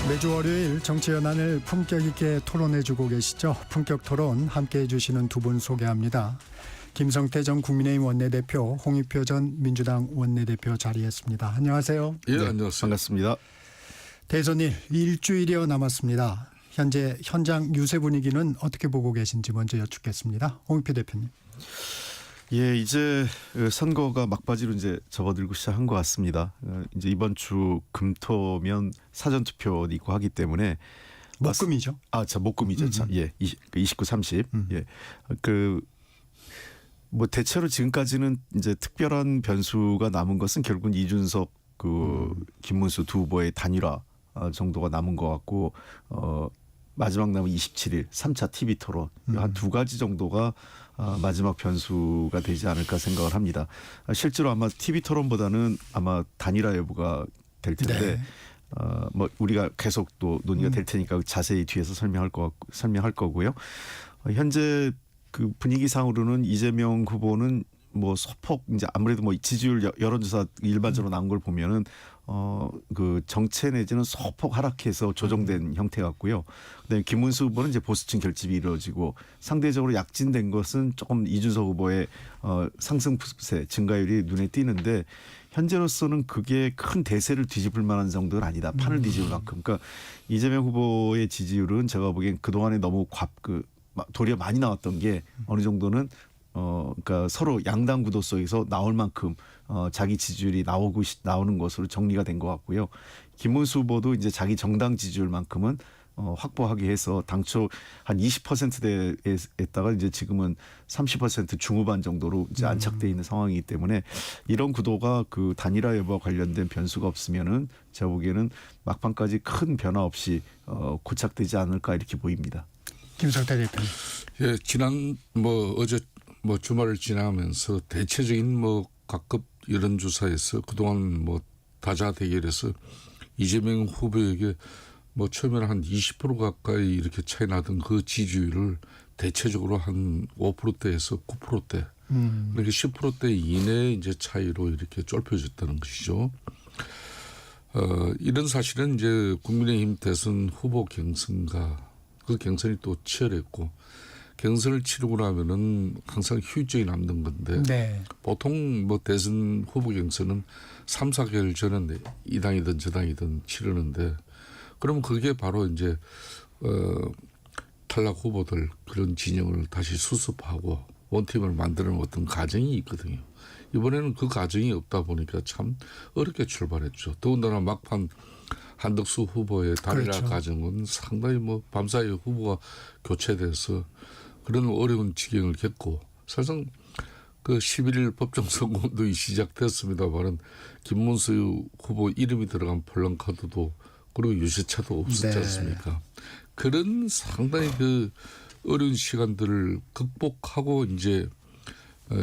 매주 월요일 정치 현안을 품격 있게 토론해주고 계시죠. 품격 토론 함께해 주시는 두 분 소개합니다. 김성태 전 국민의힘 원내대표, 홍익표 전 민주당 원내대표 자리했습니다. 안녕하세요. 예, 네, 안녕하세요. 반갑습니다. 대선일 일주일여 남았습니다. 현재 현장 유세 분위기는 어떻게 보고 계신지 먼저 여쭙겠습니다. 홍익표 대표님. 예, 이제 선거가 막바지로 이제 접어들고 시작한 것 같습니다. 이제 이번 주 금토면 사전 투표 있고 하기 때문에 목금이죠. 목금이죠. 예, 29, 30. 예, 뭐 대체로 지금까지는 이제 특별한 변수가 남은 것은 결국은 이준석 김문수 두 후보의 단일화 정도가 남은 것 같고 마지막 남은 27일 3차 TV 토론 한 두 가지 정도가 마지막 변수가 되지 않을까 생각을 합니다. 실제로 아마 TV 토론보다는 아마 단일화 여부가 될 텐데 네. 뭐 우리가 계속 또 논의가 될 테니까 자세히 뒤에서 설명할 거고요. 현재 그 분위기상으로는 이재명 후보는 뭐 소폭 이제 아무래도 뭐 지지율 여론조사 일반적으로 나온 걸 보면은 그 정체 내지는 소폭 하락해서 조정된 형태 같고요. 그다음에 김문수 후보는 이제 보수층 결집이 이루어지고 상대적으로 약진된 것은 조금 이준석 후보의 상승세 증가율이 눈에 띄는데 현재로서는 그게 큰 대세를 뒤집을 만한 정도는 아니다. 판을 뒤집을 만큼. 그러니까 이재명 후보의 지지율은 제가 보기엔 그동안에 너무 도리어 많이 나왔던 게 어느 정도는 그러니까 서로 양당 구도 속에서 나올 만큼 자기 지지율이 나오는 것으로 정리가 된 것 같고요. 김문수 후보도 이제 자기 정당 지지율만큼은 확보하기 위해서 당초 한 20%대에다가 이제 지금은 30% 중후반 정도로 이제 안착돼 있는 상황이기 때문에 이런 구도가 그 단일화 여부와 관련된 변수가 없으면은 제가 보기에는 막판까지 큰 변화 없이 고착되지 않을까 이렇게 보입니다. 김성태 대표님. 예, 지난 어제 주말을 지나면서 대체적인 각급 여론조사에서 그동안 다자 대결에서 이재명 후보에게 처음에는 한 20% 가까이 이렇게 차이 나던 그 지지율을 대체적으로 한 5%대에서 9%대 그러니까 10%대 이내 이제 차이로 이렇게 좁혀졌다는 것이죠. 이런 사실은 이제 국민의힘 대선 후보 경선과 그 경선이 또 치열했고 경선을 치르고 나면은 항상 휴전이 남는 건데 네. 보통 대선 후보 경선은 3, 4개월 전에 이 당이든 저 당이든 치르는데 그러면 그게 바로 이제 탈락 후보들 그런 진영을 다시 수습하고 원팀을 만드는 어떤 과정이 있거든요. 이번에는 그 과정이 없다 보니까 참 어렵게 출발했죠. 더군다나 막판 한덕수 후보의 단일화 그렇죠. 과정은 상당히 밤사이 후보가 교체돼서 그런 어려운 지경을 겪고 사실상 그 11일 법정 선거운동이 시작됐습니다만은 김문수 후보 이름이 들어간 플랜카드도 그리고 유세차도 없었지 않습니까? 그런 상당히 그 어려운 시간들을 극복하고 이제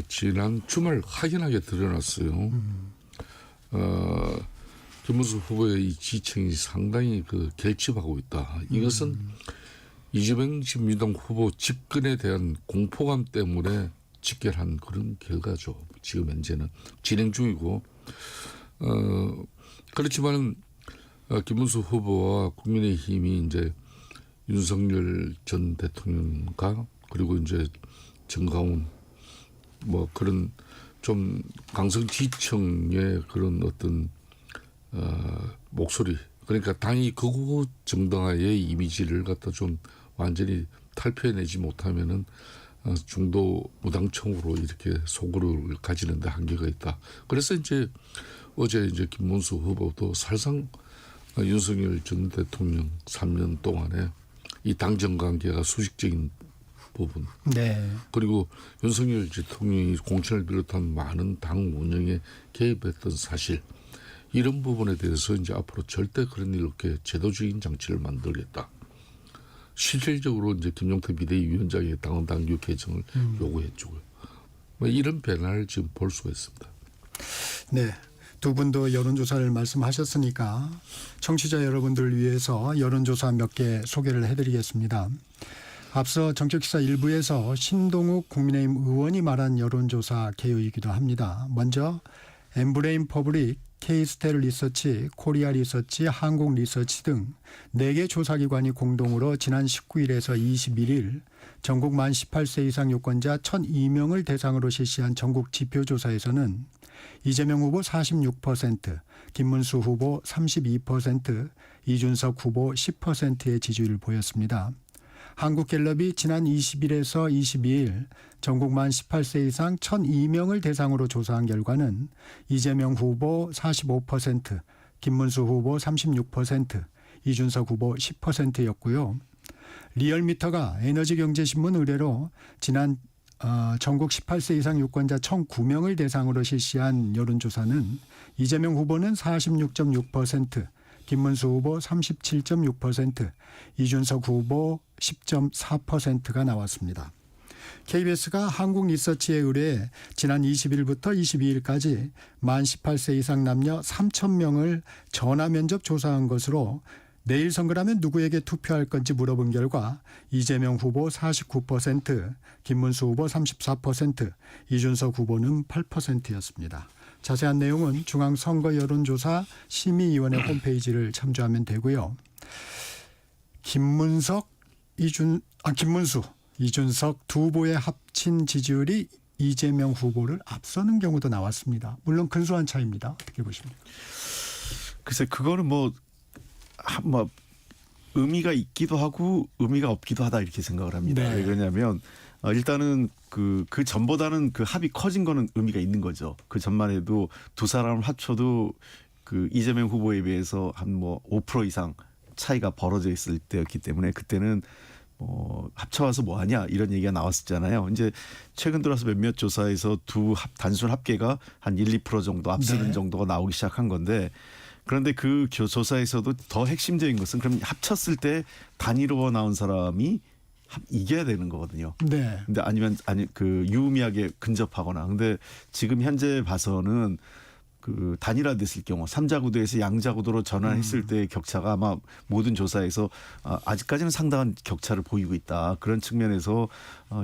지난 주말 확연하게 드러났어요. 김문수 후보의 이 지층이 상당히 결집하고 있다. 이것은 이재명 민주당 후보 집권에 대한 공포감 때문에 직결한 그런 결과죠. 지금 현재는 진행 중이고 그렇지만 김문수 후보와 국민의힘이 이제 윤석열 전 대통령과 그리고 이제 정가운 그런 좀 강성 지층의 그런 어떤 목소리 그러니까 당이 극우 정당화의 이미지를 갖다 좀 완전히 탈피해내지 못하면은 중도 무당층으로 이렇게 소구를 가지는데 한계가 있다. 그래서 어제 김문수 후보도 사실상 윤석열 전 대통령 3년 동안에 이 당정 관계가 수직적인 부분. 네. 그리고 윤석열 대통령이 공천을 비롯한 많은 당 운영에 개입했던 사실. 이런 부분에 대해서 이제 앞으로 절대 그런 이렇게 제도적인 장치를 만들겠다. 실질적으로 이제 김용태 비대위원장의 당헌당규 개정을 요구했고요. 이런 변화를 지금 볼 수가 있습니다. 네. 두 분도 여론조사를 말씀하셨으니까 청취자 여러분들을 위해서 여론조사 몇 개 소개를 해드리겠습니다. 앞서 정책시사 1부에서 신동욱 국민의힘 의원이 말한 여론조사 개요이기도 합니다. 먼저 엠브레인 퍼블릭 K스텔 리서치, 코리아 리서치, 한국 리서치 등 4개 조사기관이 공동으로 지난 19일에서 21일 전국 만 18세 이상 유권자 1,002명을 대상으로 실시한 전국 지표조사에서는 이재명 후보 46%, 김문수 후보 32%, 이준석 후보 10%의 지지율을 보였습니다. 한국갤럽이 지난 20일에서 22일 전국 만 18세 이상 1,002명을 대상으로 조사한 결과는 이재명 후보 45%, 김문수 후보 36%, 이준석 후보 10%였고요. 리얼미터가 에너지경제신문 의뢰로 지난 전국 18세 이상 유권자 1,009명을 대상으로 실시한 여론조사는 이재명 후보는 46.6%, 김문수 후보 37.6%, 이준석 후보 10.4%가 나왔습니다. KBS가 한국리서치에 의뢰해 지난 20일부터 22일까지 만 18세 이상 남녀 3,000명을 전화 면접 조사한 것으로 내일 선거라면 누구에게 투표할 건지 물어본 결과 이재명 후보 49%, 김문수 후보 34%, 이준석 후보는 8%였습니다. 자세한 내용은 중앙선거여론조사 심의위원회 홈페이지를 참조하면 되고요. 김문수, 이준석 두 후보의 합친 지지율이 이재명 후보를 앞서는 경우도 나왔습니다. 물론 근소한 차이입니다. 어떻게 보십니까? 글쎄 그거는 뭐 의미가 있기도 하고 의미가 없기도 하다 이렇게 생각을 합니다. 네. 왜 그러냐면 일단은 그 전보다는 그 합이 커진 거는 의미가 있는 거죠. 그 전만 해도 두 사람을 합쳐도 그 이재명 후보에 비해서 한 5% 이상 차이가 벌어져 있을 때였기 때문에 그때는 합쳐와서 뭐하냐 이런 얘기가 나왔었잖아요. 이제 최근 들어서 몇몇 조사에서 단순 합계가 한 1, 2% 정도 앞서는 네. 정도가 나오기 시작한 건데 그런데 그 조사에서도 더 핵심적인 것은 그럼 합쳤을 때 단위로 나온 사람이 이겨야 되는 거거든요. 네. 근데 그 유의미하게 근접하거나 근데 지금 현재 봐서는 그 단일화됐을 경우 3자 구도에서 양자 구도로 전환했을 때의 격차가 아마 모든 조사에서 아직까지는 상당한 격차를 보이고 있다. 그런 측면에서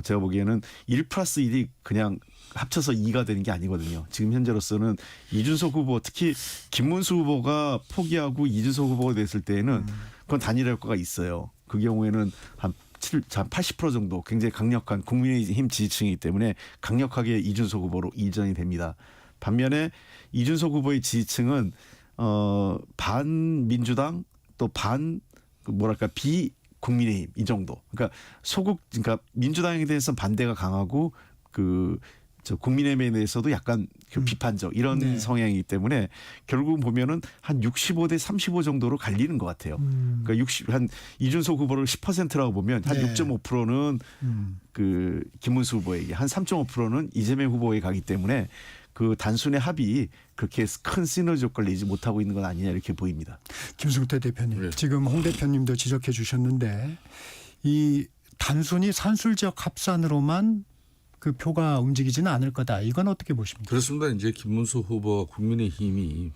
제가 보기에는 1+1이 그냥 합쳐서 2가 되는 게 아니거든요. 지금 현재로서는 이준석 후보 특히 김문수 후보가 포기하고 이준석 후보가 됐을 때에는 그건 단일화 효과가 있어요. 그 경우에는 한 80% 정도 굉장히 강력한 국민의힘 지지층이기 때문에 강력하게 이준석 후보로 이전이 됩니다. 반면에 이준석 후보의 지지층은 반민주당 또 비국민의힘 이 정도. 그러니까 민주당에 대해서는 반대가 강하고 국민의힘에 대해서도 약간 비판적 이런 네. 성향이기 때문에 결국 보면은 한 65대 35 정도로 갈리는 것 같아요. 그러니까 한 이준석 후보를 10%라고 보면 한 네. 6.5%는 그 김문수 후보에게 한 3.5%는 이재명 후보에 가기 때문에 그 단순의 합이 그렇게 큰 시너지 효과를 내지 못하고 있는 건 아니냐 이렇게 보입니다. 김승태 대표님, 네. 지금 홍 대표님도 지적해 주셨는데 이 단순히 산술적 합산으로만 그 표가 움직이지는 않을 거다. 이건 어떻게 보십니까? 그렇습니다. 이제 김문수 후보와 국민의힘이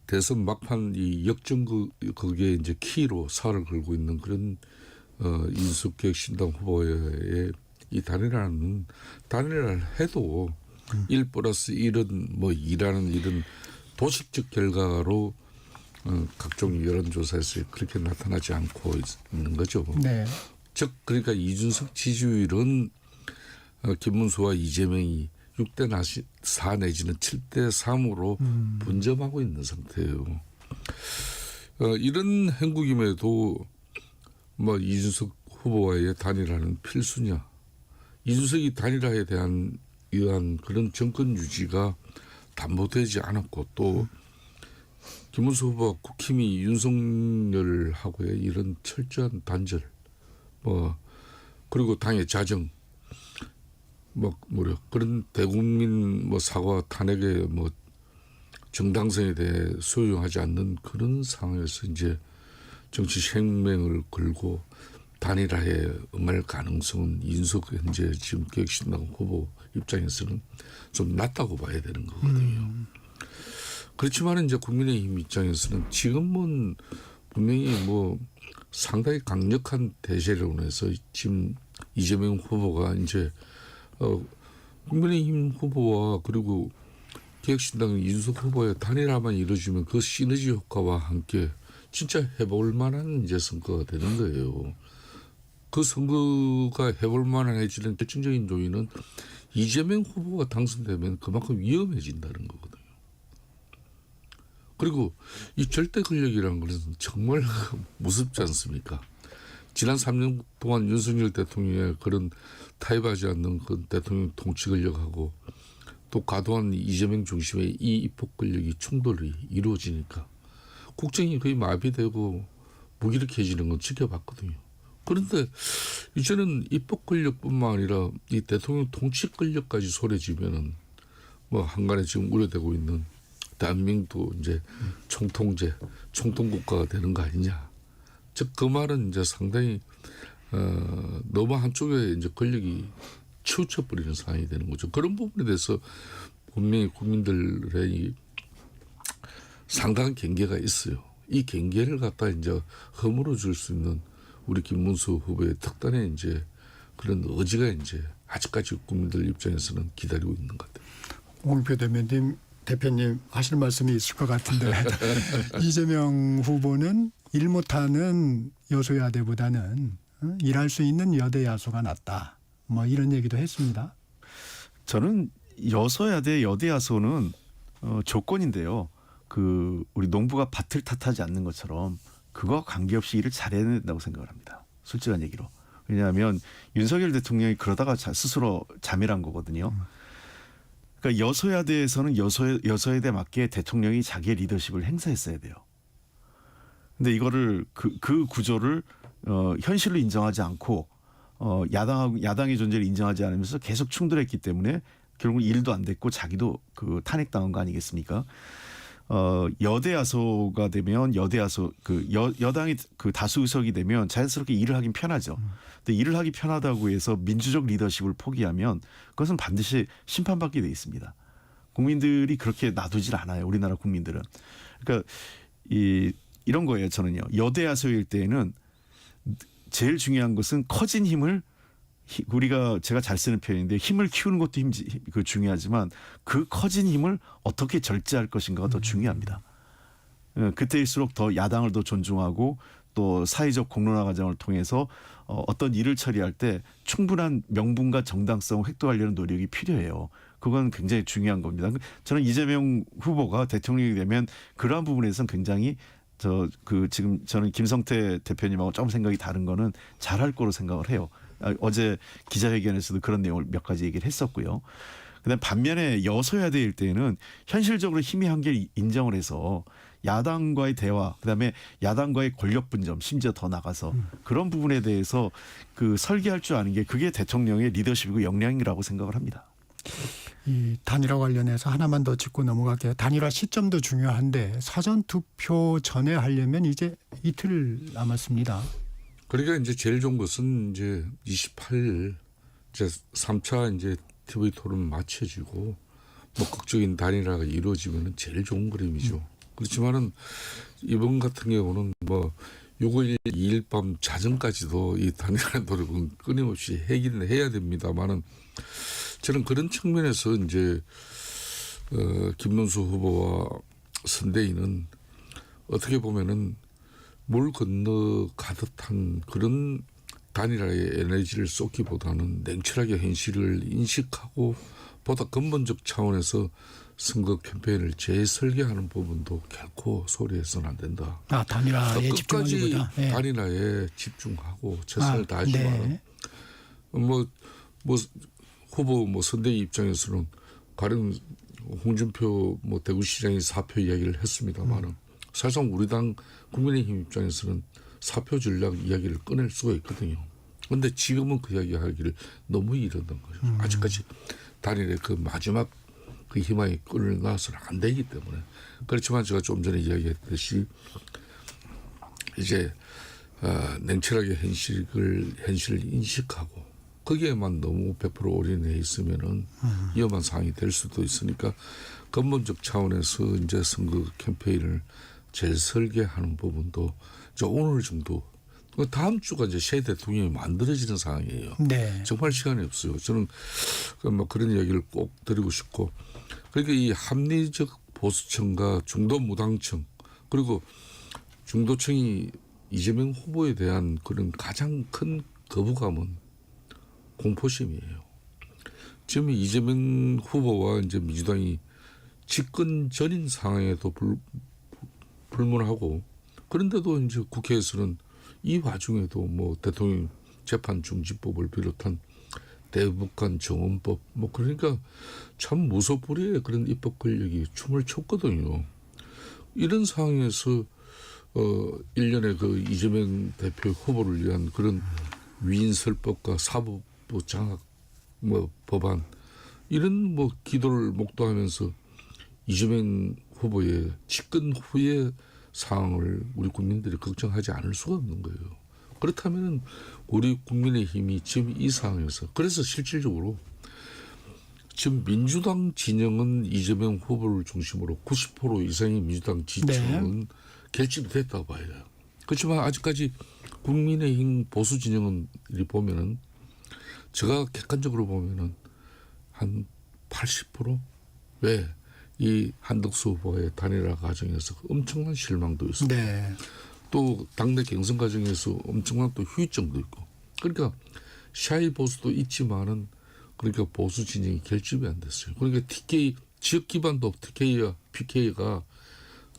대선 막판 이 역전극에 이제 키로 살을 걸고 있는 그런 인수개혁 신당 후보의 이 단일화를 해도 1+1은 2라는 이런 도식적 결과로 각종 여론조사에서 그렇게 나타나지 않고 있는 거죠. 네. 즉 그러니까 이준석 지지율은 김문수와 이재명이 6대4 내지는 7대3으로 분점하고 있는 상태예요. 이런 행국임에도 이준석 후보와의 단일화는 필수냐. 이준석이 단일화에 의한 그런 정권 유지가 담보되지 않았고 또 김문수 후보와 국힘이 윤석열하고의 이런 철저한 단절 그리고 당의 자정 그런 대국민 사과 탄핵의 정당성에 대해 수용하지 않는 그런 상황에서 이제 정치 생명을 걸고 단일화에 응할 가능성은 이준석 현재 지금 개혁신당 후보 입장에서는 좀 낮다고 봐야 되는 거거든요. 그렇지만 이제 국민의힘 입장에서는 지금은 분명히 상당히 강력한 대세로 해서 지금 이재명 후보가 이제 국민의힘 후보와 그리고 개혁신당은 이준석 후보의 단일화만 이루어지면 그 시너지 효과와 함께 진짜 해볼 만한 이제 선거가 되는 거예요. 그 선거가 해볼 만해지는 결정적인 요인은 이재명 후보가 당선되면 그만큼 위험해진다는 거거든요. 그리고 이 절대 권력이라는 것은 정말 무섭지 않습니까? 지난 3년 동안 윤석열 대통령의 그런 타협하지 않는 그 대통령 통치 권력하고 또 과도한 이재명 중심의 이 입법 권력이 충돌이 이루어지니까 국정이 거의 마비되고 무기력해지는 건 지켜봤거든요. 그런데 이제는 입법 권력뿐만 아니라 이 대통령 통치 권력까지 소리지면은 뭐 한간에 지금 우려되고 있는 대한민국도 이제 총통제, 총통국가가 되는 거 아니냐. 즉 그 말은 이제 상당히 너무 한쪽에 이제 권력이 치우쳐 버리는 상황이 되는 거죠. 그런 부분에 대해서 분명히 국민들의 이 상당한 경계가 있어요. 이 경계를 갖다 이제 허물어 줄 수 있는 우리 김문수 후보의 특단의 이제 그런 의지가 이제 아직까지 국민들 입장에서는 기다리고 있는 것 같아요. 홍표 대표님 하실 말씀이 있을 것 같은데 이재명 후보는 일 못하는 여소야대보다는 일할 수 있는 여대 야소가 낫다. 뭐 이런 얘기도 했습니다. 저는 여소야대 여대 야소는 조건인데요. 그 우리 농부가 밭을 탓하지 않는 것처럼 그거와 관계없이 일을 잘해야 된다고 생각을 합니다. 솔직한 얘기로. 왜냐하면 윤석열 대통령이 그러다가 스스로 자멸한 거거든요. 그러니까 여소야대에서는 여소야대 맞게 대통령이 자기의 리더십을 행사했어야 돼요. 근데 이거를 그 구조를 현실로 인정하지 않고 야당의 존재를 인정하지 않으면서 계속 충돌했기 때문에 결국 일도 안 됐고 자기도 그 탄핵당한 거 아니겠습니까? 여대 야소가 되면 여대 야소 여당이 그 다수 의석이 되면 자연스럽게 일을 하긴 편하죠. 근데 일을 하기 편하다고 해서 민주적 리더십을 포기하면 그것은 반드시 심판받게 돼 있습니다. 국민들이 그렇게 놔두질 않아요. 우리나라 국민들은. 그러니까 이런 거예요. 저는요. 여대 야소일 때에는 제일 중요한 것은 커진 힘을 제가 잘 쓰는 표현인데 힘을 키우는 것도 중요하지만 그 커진 힘을 어떻게 절제할 것인가가 더 중요합니다. 그때일수록 더 야당을 더 존중하고 또 사회적 공론화 과정을 통해서 어떤 일을 처리할 때 충분한 명분과 정당성을 획도하려는 노력이 필요해요. 그건 굉장히 중요한 겁니다. 저는 이재명 후보가 대통령이 되면 그러한 부분에서는 굉장히 지금 저는 김성태 대표님하고 조금 생각이 다른 거는 잘할 거로 생각을 해요. 어제 기자회견에서도 그런 내용을 몇 가지 얘기를 했었고요. 그다음 반면에 여소야대일 때에는 현실적으로 힘의 한계를 인정을 해서 야당과의 대화, 그다음에 야당과의 권력 분점, 심지어 더 나가서 그런 부분에 대해서 그 설계할 줄 아는 게 그게 대통령의 리더십이고 역량이라고 생각을 합니다. 이 단일화 관련해서 하나만 더 짚고 넘어갈게요. 단일화 시점도 중요한데 사전 투표 전에 하려면 이제 이틀 남았습니다. 그러니까 이제 제일 좋은 것은 이제 28일 이제 3차 이제 TV 토론 마쳐지고 적극적인 단일화가 이루어지면은 제일 좋은 그림이죠. 그렇지만은 이번 같은 경우는 6일 2일 밤 자정까지도 이 단일화 노력은 끊임없이 하기는 해야 됩니다만은 저는 그런 측면에서 이제 김문수 후보와 선대위는 어떻게 보면은 물 건너 가듯한 그런 단일화의 에너지를 쏟기보다는 냉철하게 현실을 인식하고 보다 근본적 차원에서 선거 캠페인을 재설계하는 부분도 결코 소리해서는 안 된다. 단일화에 끝까지 집중하기보다. 네. 단일화에 집중하고 최선을 다하지만 후보 선대위 입장에서는 가령 홍준표 대구시장이 4표 이야기를 했습니다만은 사실상 우리 당 국민의힘 입장에서는 4표 전략 이야기를 꺼낼 수가 있거든요. 그런데 지금은 그 이야기하기를 너무 이르는 거죠. 아직까지 단일의 그 마지막 그 희망이 끝나서는 안 되기 때문에. 그렇지만 제가 좀 전에 이야기했듯이 이제 냉철하게 현실을 인식하고 거기에만 너무 100% 올인해 있으면은 위험한 상황이 될 수도 있으니까 근본적 차원에서 이제 선거 캠페인을 재설계하는 부분도 오늘 정도 다음 주가 이제 새 대통령이 만들어지는 상황이에요. 네. 정말 시간이 없어요. 저는 그런 이야기를 꼭 드리고 싶고 그러니까 이 합리적 보수층과 중도 무당층 그리고 중도층이 이재명 후보에 대한 그런 가장 큰 거부감은 공포심이에요. 지금 이재명 후보와 이제 민주당이 집권 전인 상황에도 불문하고 그런데도 이제 국회에서는 이 와중에도 뭐 대통령 재판 중지법을 비롯한 대북한 정원법 뭐 그러니까 참 무소불위의 그런 입법 권력이 춤을 췄거든요. 이런 상황에서 1년에 그 이재명 대표 후보를 위한 그런 위인설법과 사법부 장악 뭐 법안 이런 뭐 기도를 목도하면서 이재명 후보의 집권 후의 상황을 우리 국민들이 걱정하지 않을 수가 없는 거예요. 그렇다면 우리 국민의힘이 지금 이 상황에서 그래서 실질적으로 지금 민주당 진영은 이재명 후보를 중심으로 90% 이상의 민주당 지지층은 결집이 됐다고 봐야 돼요. 그렇지만 아직까지 국민의힘 보수 진영은 보면은 제가 객관적으로 보면은 한 80%? 왜? 이 한덕수 후보의 단일화 과정에서 엄청난 실망도 있었고 네. 또 당내 경선 과정에서 엄청난 또 후유증도 있고 그러니까 샤이 보수도 있지만은 그러니까 보수 진영이 결집이 안 됐어요. 그러니까 TK 지역 기반도 TK와 PK가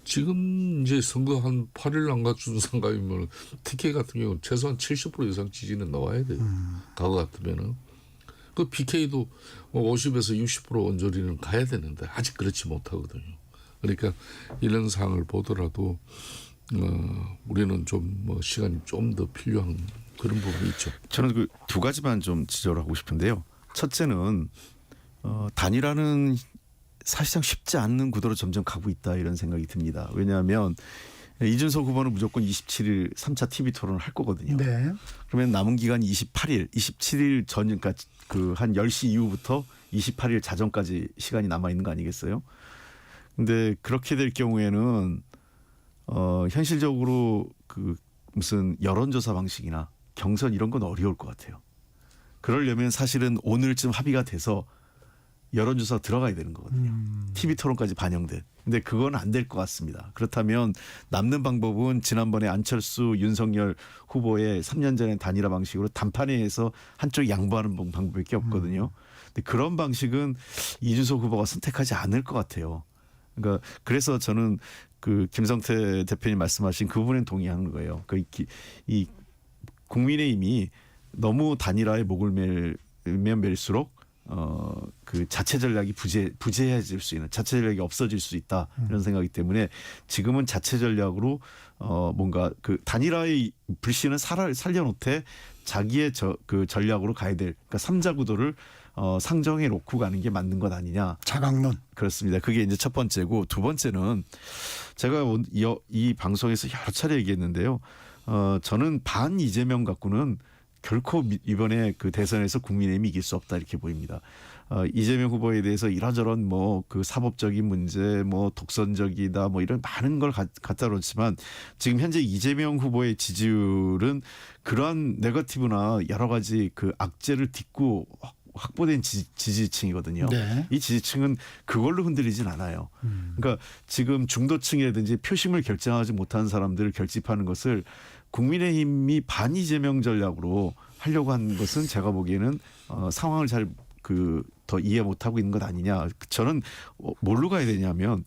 지금 이제 선거 한 8일 안 갖춘 상가이면 TK 같은 경우는 최소한 70% 이상 지지는 나와야 돼요. 과거 같으면은. 그 PK도 50에서 60% 언저리는 가야 되는데 아직 그렇지 못하거든요. 그러니까 이런 상황을 보더라도 우리는 좀 뭐 시간이 좀 더 필요한 그런 부분이 있죠. 저는 그 두 가지만 좀 지적을 하고 싶은데요. 첫째는 단일화는 사실상 쉽지 않는 구도로 점점 가고 있다 이런 생각이 듭니다. 왜냐하면 이준석 후보는 무조건 27일 3차 TV 토론을 할 거거든요. 네. 그러면 남은 기간이 28일, 27일 전, 그러니까 그 한 10시 이후부터 28일 자정까지 시간이 남아 있는 거 아니겠어요? 근데 그렇게 될 경우에는 현실적으로 그 무슨 여론조사 방식이나 경선 이런 건 어려울 것 같아요. 그러려면 사실은 오늘쯤 합의가 돼서 여론조사 들어가야 되는 거거든요. TV 토론까지 반영된. 근데 그건 안 될 것 같습니다. 그렇다면 남는 방법은 지난번에 안철수, 윤석열 후보의 3년 전의 단일화 방식으로 단판회에서 한쪽 양보하는 방법밖에 없거든요. 근데 그런 방식은 이준석 후보가 선택하지 않을 것 같아요. 그러니까 그래서 저는 그 김성태 대표님 말씀하신 그 부분에 동의하는 거예요. 이 국민의힘이 너무 단일화에 목을 매면 멜수록 그 자체 전략이 부재해질 수 있는 자체 전략이 없어질 수 있다 이런 생각이기 때문에 지금은 자체 전략으로 뭔가 그 단일화의 불씨는 살려놓되 자기의 그 전략으로 가야 될 그러니까 3자 구도를 상정해 놓고 가는 게 맞는 것 아니냐. 자강론. 그렇습니다. 그게 이제 첫 번째고 두 번째는 제가 이 방송에서 여러 차례 얘기했는데요. 저는 반 이재명 갖고는 결코 이번에 그 대선에서 국민의힘이 이길 수 없다 이렇게 보입니다. 이재명 후보에 대해서 이런저런 뭐 그 사법적인 문제, 뭐 독선적이다, 뭐 이런 많은 걸 갖다 놓지만 지금 현재 이재명 후보의 지지율은 그러한 네거티브나 여러 가지 그 악재를 딛고 확보된 지지층이거든요. 네. 이 지지층은 그걸로 흔들리진 않아요. 그러니까 지금 중도층이라든지 표심을 결정하지 못하는 사람들을 결집하는 것을 국민의힘이 반 이재명 전략으로 하려고 한 것은 제가 보기에는 상황을 잘 더 이해 못하고 있는 것 아니냐. 저는 뭘로 가야 되냐면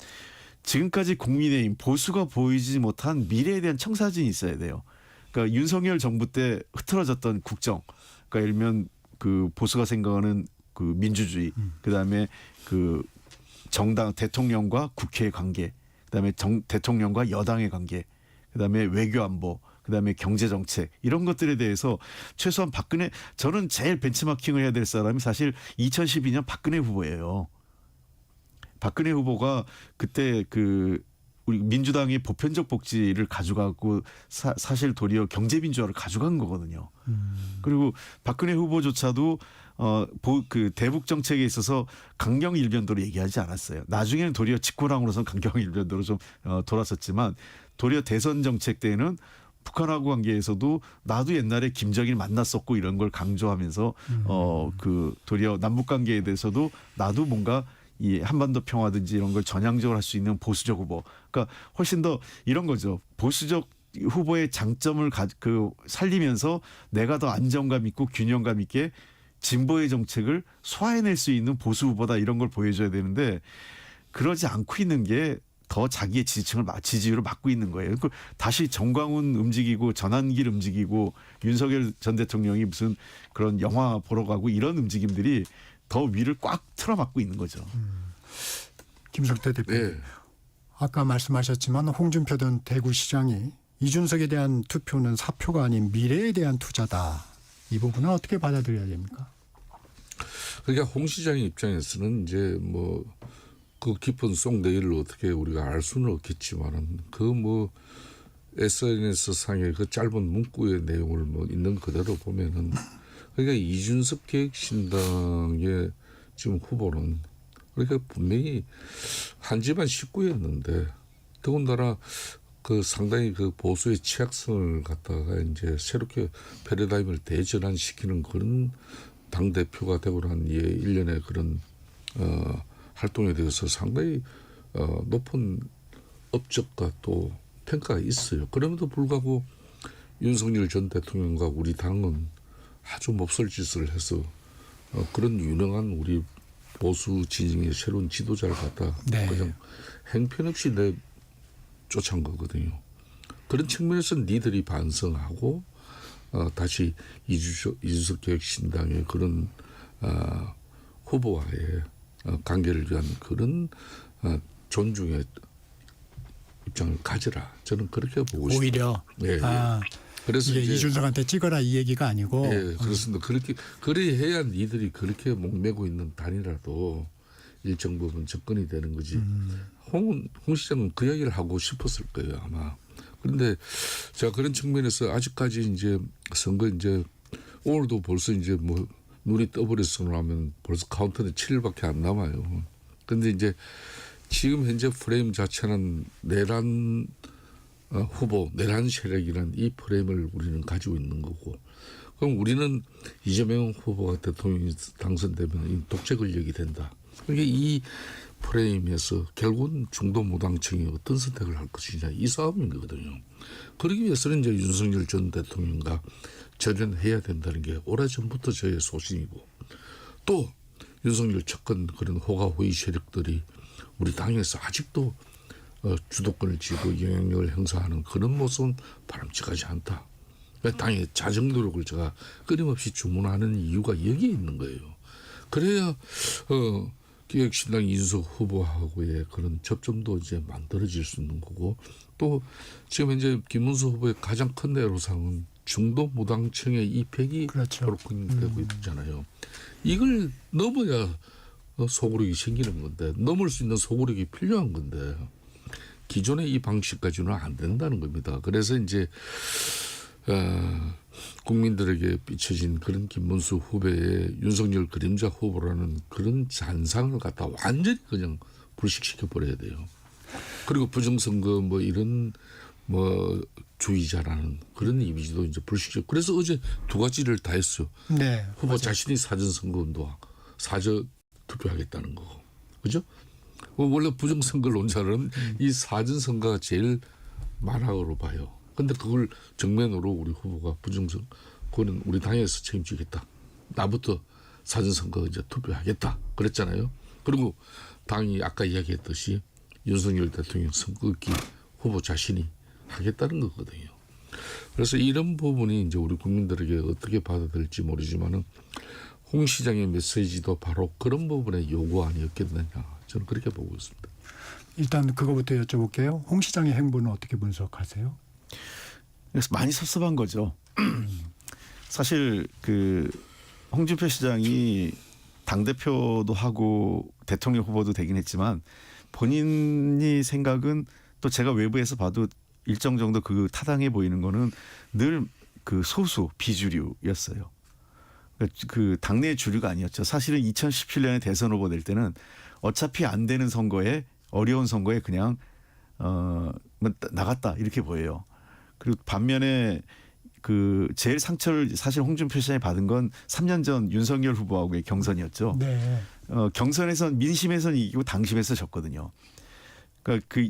지금까지 국민의힘 보수가 보이지 못한 미래에 대한 청사진이 있어야 돼요. 그러니까 윤석열 정부 때 흐트러졌던 국정. 그러니까 예를 들면 그 보수가 생각하는 그 민주주의, 그다음에 그 정당 대통령과 국회의 관계, 그다음에 대통령과 여당의 관계, 그다음에 외교 안보, 그다음에 경제 정책 이런 것들에 대해서 최소한 박근혜 저는 제일 벤치마킹을 해야 될 사람이 사실 2012년 박근혜 후보예요. 박근혜 후보가 그때 그 우리 민주당의 보편적 복지를 가져가고 사실 도리어 경제민주화를 가져간 거거든요. 그리고 박근혜 후보조차도 그 대북 정책에 있어서 강경 일변도로 얘기하지 않았어요. 나중에는 도리어 집권왕으로서 강경 일변도로 좀 돌았었지만 도리어 대선 정책 때는 북한하고 관계에서도 나도 옛날에 김정일 만났었고 이런 걸 강조하면서 그 도리어 남북 관계에 대해서도 나도 뭔가 이 한반도 평화든지 이런 걸 전향적으로 할 수 있는 보수적 후보. 그러니까 훨씬 더 이런 거죠. 보수적 후보의 장점을 살리면서 내가 더 안정감 있고 균형감 있게 진보의 정책을 소화해낼 수 있는 보수 후보다 이런 걸 보여줘야 되는데 그러지 않고 있는 게 더 자기의 지지율을 막고 있는 거예요. 다시 정광훈 움직이고 전환길 움직이고 윤석열 전 대통령이 무슨 그런 영화 보러 가고 이런 움직임들이 더 위를 꽉 틀어막고 있는 거죠. 김성태 대표님. 네. 아까 말씀하셨지만 홍준표 전 대구시장이 이준석에 대한 투표는 사표가 아닌 미래에 대한 투자다. 이 부분은 어떻게 받아들여야 됩니까? 그러니까 홍 시장의 입장에서는 이제 뭐 그 깊은 속 내일을 어떻게 우리가 알 수는 없겠지만은 그 뭐 SNS 상의 그 짧은 문구의 내용을 뭐 있는 그대로 보면은 그러니까 이준석 계획신당의 지금 후보는 그러니까 분명히 한 집안 식구였는데 더군다나 그 상당히 그 보수의 취약성을 갖다가 이제 새롭게 패러다임을 대전환시키는 그런 당 대표가 되고 난 이에 일련의 그런 활동에 대해서 상당히 높은 업적과 또 평가가 있어요. 그럼에도 불구하고 윤석열 전 대통령과 우리 당은 아주 몹쓸 짓을 해서 그런 유능한 우리 보수 진영의 새로운 지도자를 갖다 네. 그냥 행편없이 쫓아온 거거든요. 그런 측면에서 니들이 반성하고 다시 이준석 계획신당의 그런 후보와의 관계를 위한 그런 존중의 입장을 가져라. 저는 그렇게 보고 싶어요. 오히려 예, 예. 그래서 이게 이제 이준석한테 찍어라 이 얘기가 아니고 예, 그렇습니다. 그래 해야 니들이 그렇게 목매고 있는 단이라도 일정 부분 접근이 되는 거지. 홍 시장은 그 이야기를 하고 싶었을 거예요 아마. 그런데 제가 그런 측면에서 아직까지 이제 선거 이제 오늘도 벌써 이제 뭐 눈이 떠버렸어 하면 벌써 카운트는 7일밖에 안 남아요. 그런데 이제 지금 현재 프레임 자체는 내란 후보, 내란 세력이라는 이 프레임을 우리는 가지고 있는 거고, 그럼 우리는 이재명 후보가 대통령이 당선되면 독재 권력이 된다. 그러니까 이 프레임에서 결국은 중도 무당층이 어떤 선택을 할 것이냐 이 싸움인 거거든요. 그러기 위해서는 이제 윤석열 전 대통령과 절연해야 된다는 게 오래전부터 저의 소신이고, 또 윤석열 측근 그런 호가호위 세력들이 우리 당에서 아직도 주도권을 쥐고 영향력을 행사하는 그런 모습은 바람직하지 않다. 당의 자정 노력을 제가 끊임없이 주문하는 이유가 여기에 있는 거예요. 그래야 기획신당 이준석 후보하고의 그런 접점도 이제 만들어질 수 있는 거고, 또 지금 현재 김문수 후보의 가장 큰 애로사항은 중도 무당층의 이펙이 그렇죠. 되고 있잖아요. 이걸 넘어야 소구력이 생기는 건데, 넘을 수 있는 소구력이 필요한 건데 기존의 이 방식까지는 안 된다는 겁니다. 그래서 이제 국민들에게 비춰진 그런 김문수 후배의 윤석열 그림자 후보라는 그런 잔상을 갖다 완전히 그냥 불식시켜 버려야 돼요. 그리고 부정선거 뭐 이런 뭐 주의자라는 그런 이미지도 이제 불식시켜. 그래서 어제 두 가지를 다 했어요. 네, 후보 맞아요. 자신이 사전선거 운동, 사전 투표하겠다는 거고, 그죠? 원래 부정선거론자는 이 사전선거가 제일 만학으로 봐요. 근데 그걸 정면으로 우리 후보가 부정선, 그거는 우리 당에서 책임지겠다. 나부터 사전선거 이제 투표하겠다. 그랬잖아요. 그리고 당이 아까 이야기했듯이 윤석열 대통령 선거기 후보 자신이 하겠다는 거거든요. 그래서 이런 부분이 이제 우리 국민들에게 어떻게 받아들일지 모르지만은 홍 시장의 메시지도 바로 그런 부분의 요구 아니었겠느냐. 저는 그렇게 보고 있습니다. 일단 그거부터 여쭤볼게요. 홍 시장의 행보는 어떻게 분석하세요? 그래서 많이 섭섭한 거죠. 사실 그 홍준표 시장이 당대표도 하고 대통령 후보도 되긴 했지만 본인이 생각은 또 제가 외부에서 봐도 일정 정도 그 타당해 보이는 거는 늘 그 소수 비주류였어요. 그 당내 주류가 아니었죠. 사실은 2017년에 대선 후보 될 때는 어차피 안 되는 선거에 어려운 선거에 그냥 나갔다 이렇게 보여요. 그리고 반면에 그 제일 상처를 사실 홍준표 시장이 받은 건 3년 전 윤석열 후보하고의 경선이었죠. 네. 경선에선 민심에선 이기고 당심에서 졌거든요. 그러니까 그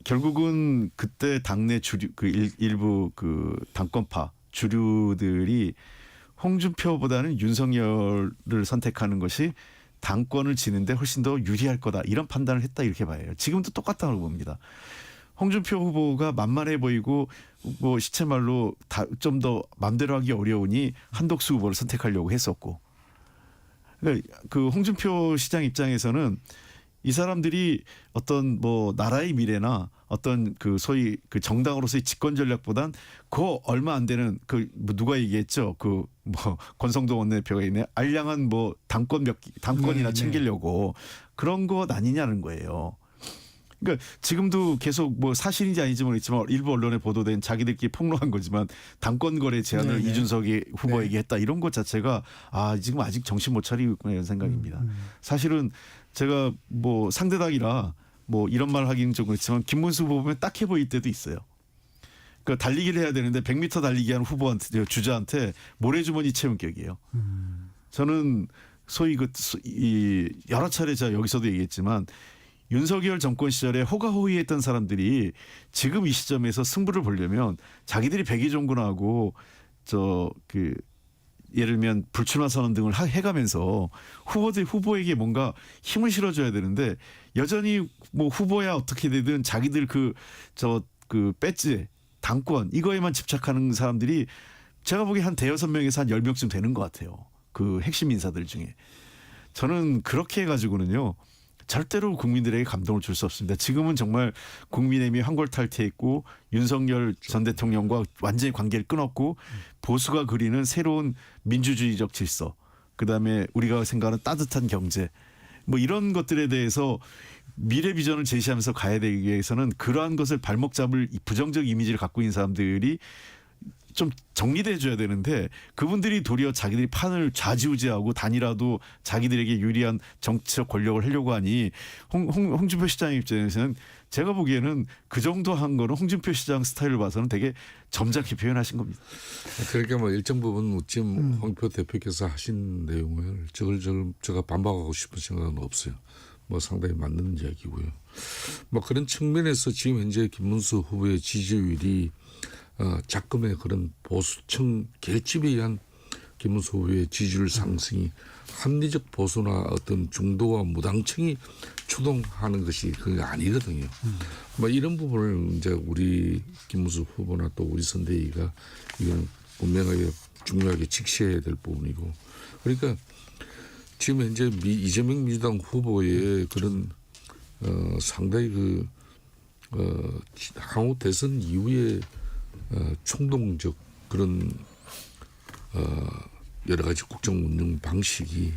결국은 그때 당내 주류 그 일부 그 당권파 주류들이 홍준표보다는 윤석열을 선택하는 것이 당권을 지는데 훨씬 더 유리할 거다 이런 판단을 했다 이렇게 봐요. 지금도 똑같다고 봅니다. 홍준표 후보가 만만해 보이고 뭐 시체말로 좀 더 맘대로 하기 어려우니 한덕수 후보를 선택하려고 했었고, 그러니까 그 홍준표 시장 입장에서는 이 사람들이 어떤 뭐 나라의 미래나 어떤 그 소위 그 정당으로서의 집권 전략보단 그 얼마 안 되는 그 뭐 누가 얘기했죠? 그 뭐 권성동 원내대표가 있네. 알량한 뭐 당권이나 네, 챙기려고 그런 것 아니냐는 거예요. 그러니까 지금도 계속 뭐 사실인지 아닌지 모르겠지만 일부 언론에 보도된 자기들끼리 폭로한 거지만 당권 거래 제안을 네네. 이준석이 후보에게 했다 이런 것 자체가 지금 아직 정신 못 차리고 있구나 이런 생각입니다. 사실은 제가 뭐 상대당이라 뭐 이런 말 하기는 좀 그렇지만 김문수 후보 보면 딱해 보일 때도 있어요. 그 달리기를 해야 되는데 100m 달리기 하는 후보한테 주자한테 모래주머니 채운 격이에요. 저는 소위 여러 차례 제가 여기서도 얘기했지만 윤석열 정권 시절에 호가호위했던 사람들이 지금 이 시점에서 승부를 보려면 자기들이 백의종군하고 예를 들면 불출마 선언 등을 해가면서 후보에게 뭔가 힘을 실어줘야 되는데 여전히 뭐 후보야 어떻게 되든 자기들 그 배지 당권 이거에만 집착하는 사람들이 제가 보기에 한 대여섯 명에서 한 10명쯤 되는 것 같아요. 그 핵심 인사들 중에. 저는 그렇게 해가지고는요. 절대로 국민들에게 감동을 줄 수 없습니다. 지금은 정말 국민의힘이 환골탈태했고 윤석열 전 대통령과 완전히 관계를 끊었고 보수가 그리는 새로운 민주주의적 질서, 그다음에 우리가 생각하는 따뜻한 경제 뭐 이런 것들에 대해서 미래 비전을 제시하면서 가야 되기 위해서는 그러한 것을 발목 잡을 부정적 이미지를 갖고 있는 사람들이 좀 정리돼 줘야 되는데 그분들이 도리어 자기들이 판을 좌지우지하고 단이라도 자기들에게 유리한 정치적 권력을 하려고 하니 홍준표 시장 입장에서는 제가 보기에는 그 정도 한 거는 홍준표 시장 스타일을 봐서는 되게 점잖게 표현하신 겁니다. 그러니까 뭐 일정 부분 지금 홍표 대표께서 하신 내용을 제가 반박하고 싶은 생각은 없어요. 뭐 상당히 맞는 이야기고요. 뭐 그런 측면에서 지금 현재 김문수 후보의 지지율이 작금의 그런 보수층 결집에 의한 김문수 후보의 지지율 상승이 합리적 보수나 어떤 중도와 무당층이 추동하는 것이 그게 아니거든요. 뭐 이런 부분을 이제 우리 김문수 후보나 또 우리 선대위가 이건 분명하게 중요하게 직시해야 될 부분이고, 그러니까 지금 현재 이재명 민주당 후보의 그런 상당히 향후 대선 이후에 충동적 그런 여러 가지 국정 운영 방식이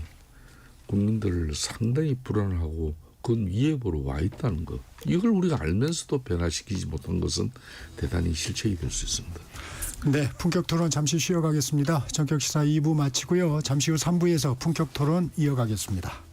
국민들을 상당히 불안하고 그건 위협으로 와 있다는 것. 이걸 우리가 알면서도 변화시키지 못한 것은 대단히 실책이 될 수 있습니다. 네, 품격 토론 잠시 쉬어가겠습니다. 전격시사 2부 마치고요. 잠시 후 3부에서 품격 토론 이어가겠습니다.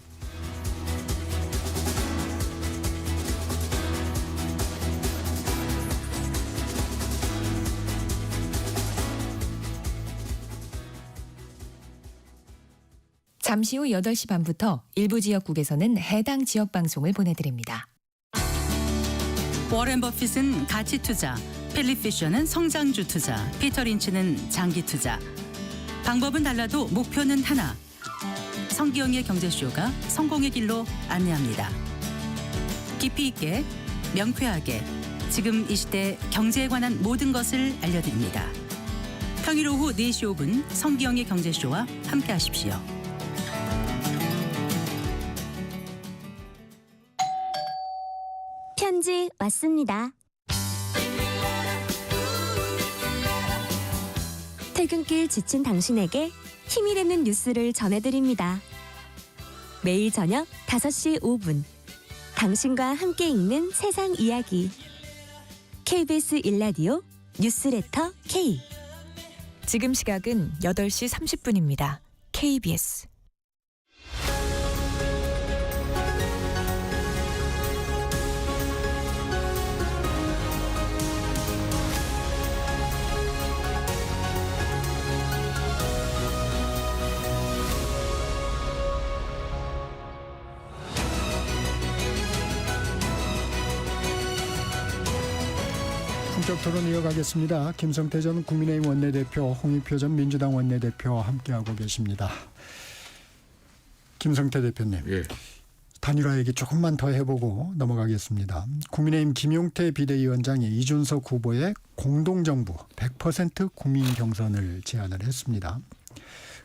잠시 후 8시 반부터 일부 지역국에서는 해당 지역 방송을 보내드립니다. 워렌 버핏은 가치 투자, 필립 피셔는 성장주 투자, 피터 린치는 장기 투자. 방법은 달라도 목표는 하나. 성기영의 경제쇼가 성공의 길로 안내합니다. 깊이 있게, 명쾌하게, 지금 이 시대 경제에 관한 모든 것을 알려드립니다. 평일 오후 4시 5분 성기영의 경제쇼와 함께하십시오. 편지 왔습니다. 퇴근길 지친 당신에게 힘이 되는 뉴스를 전해드립니다. 매일 저녁 5시 5분 당신과 함께 읽는 세상 이야기 KBS 1라디오 뉴스레터 K. 지금 시각은 8시 30분입니다. KBS 본격 토론 이어가겠습니다. 김성태 전 국민의힘 원내대표, 홍익표 전 민주당 원내대표 함께하고 계십니다. 김성태 대표님, 예. 단일화 얘기 조금만 더 해보고 넘어가겠습니다. 국민의힘 김용태 비대위원장이 이준석 후보의 공동정부 100% 국민 경선을 제안을 했습니다.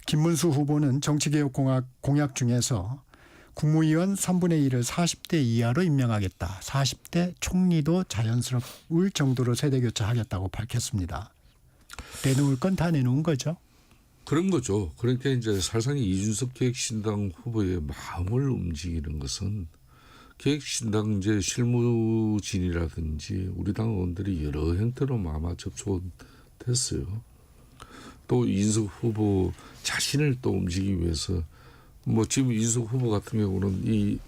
김문수 후보는 정치개혁 공약 중에서 국무위원 3분의 1을 40대 이하로 임명하겠다. 40대 총리도 자연스러울 정도로 세대교체하겠다고 밝혔습니다. 내놓을 건 다 내놓은 거죠. 그런 거죠. 그러니까 이제 사실상 이준석 계획신당 후보의 마음을 움직이는 것은 계획신당 이제 실무진이라든지 우리 당 의원들이 여러 형태로 아마 접촉됐어요. 또 이준석 후보 자신을 또 움직이기 위해서 뭐 지금 이준석 후보 같은 경우는 이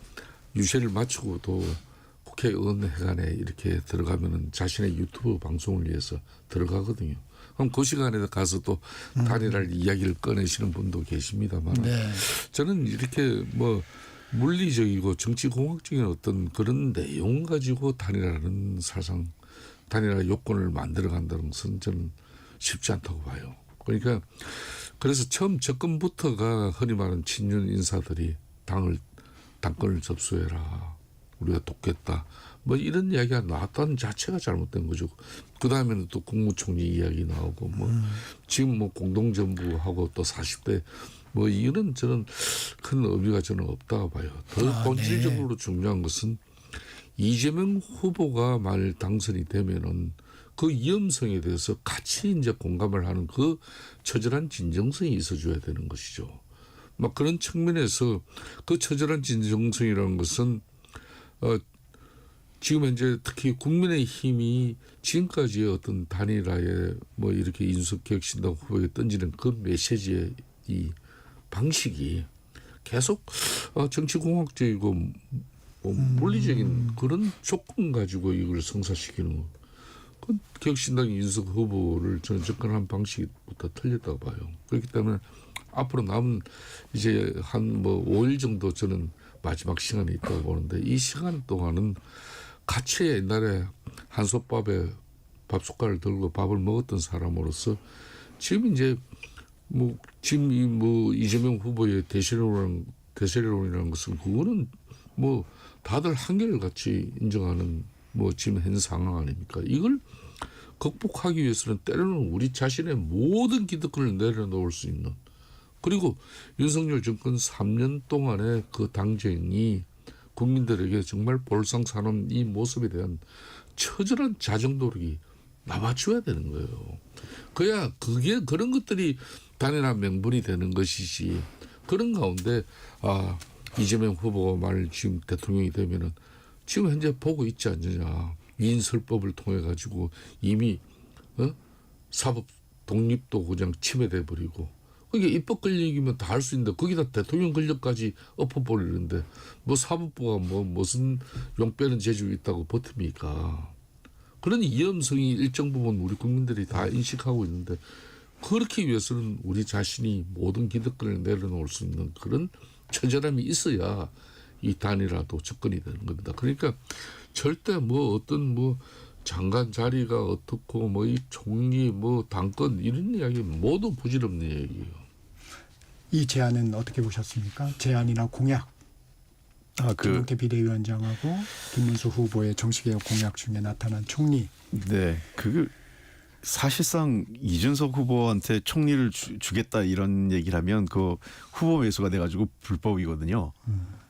유세를 마치고 또 국회의원회관에 이렇게 들어가면은 자신의 유튜브 방송을 위해서 들어가거든요. 그럼 그 시간에 가서 또 단일화를 이야기를 꺼내시는 분도 계십니다만 네. 저는 이렇게 뭐 물리적이고 정치공학적인 어떤 그런 내용 가지고 단일화는 사실상 단일화 요건을 만들어간다는 것은 저는 쉽지 않다고 봐요. 그러니까 그래서 처음 접근부터가 흔히 말하는 친윤 인사들이 당권을 접수해라. 우리가 돕겠다. 뭐 이런 이야기가 나왔다는 자체가 잘못된 거죠. 그 다음에는 또 국무총리 이야기 나오고 뭐 지금 뭐 공동정부하고 또 40대 뭐 이런 저는 큰 의미가 저는 없다고 봐요. 더 본질적으로 중요한 것은 이재명 후보가 만일 당선이 되면은 그 위험성에 대해서 같이 이제 공감을 하는 그 처절한 진정성이 있어줘야 되는 것이죠. 막 그런 측면에서 그 처절한 진정성이라는 것은 지금 현재 특히 국민의힘이 지금까지의 어떤 단일화에 뭐 이렇게 이준석 계획신당 후보에 던지는 그 메시지의 이 방식이 계속 정치공학적이고 뭐 물리적인 그런 조건 가지고 이걸 성사시키는 거. 그 격신당 이준석 후보를 저는 접근한 방식부터 틀렸다고 봐요. 그렇기 때문에 앞으로 남은 이제 한 뭐 5일 정도 저는 마지막 시간이 있다고 보는데 이 시간 동안은 같이 옛날에 한솥밥에 밥숟갈을 들고 밥을 먹었던 사람으로서 지금 이제 뭐 지금 이 뭐 이재명 후보의 대세론이라는 것은 그거는 뭐 다들 한결같이 인정하는 뭐 지금 현 상황 아닙니까? 이걸 극복하기 위해서는 때로는 우리 자신의 모든 기득권을 내려놓을 수 있는 그리고 윤석열 정권 3년 동안의 그 당정이 국민들에게 정말 볼상사는 이 모습에 대한 처절한 자정노력이 남아줘야 되는 거예요. 그래야 그게 그런 것들이 단일한 명분이 되는 것이지 그런 가운데 이재명 후보가 만일 지금 대통령이 되면은 지금 현재 보고 있지 않느냐. 위인설법을 통해 가지고 이미 사법 독립도 그냥 침해돼 버리고 그게 입법 권력이면 다 할 수 있는데 거기다 대통령 권력까지 엎어버리는데 뭐 사법부가 뭐 무슨 용 빼는 재주가 있다고 버팁니까? 그런 위험성이 일정 부분 우리 국민들이 다 인식하고 있는데 그렇기 위해서는 우리 자신이 모든 기득권을 내려놓을 수 있는 그런 처절함이 있어야 이 단일화도 접근이 되는 겁니다. 그러니까 절대 뭐 어떤 뭐 장관 자리가 어떻고 뭐 이 총리 뭐 당권 이런 이야기 모두 부질없는 얘기예요. 이 제안은 어떻게 보셨습니까? 제안이나 공약. 김용태 비대위원장하고 김문수 후보의 정치개혁 공약 중에 나타난 총리. 네, 그 사실상 이준석 후보한테 총리를 주겠다 이런 얘기를 하면 그 후보 매수가 돼가지고 불법이거든요.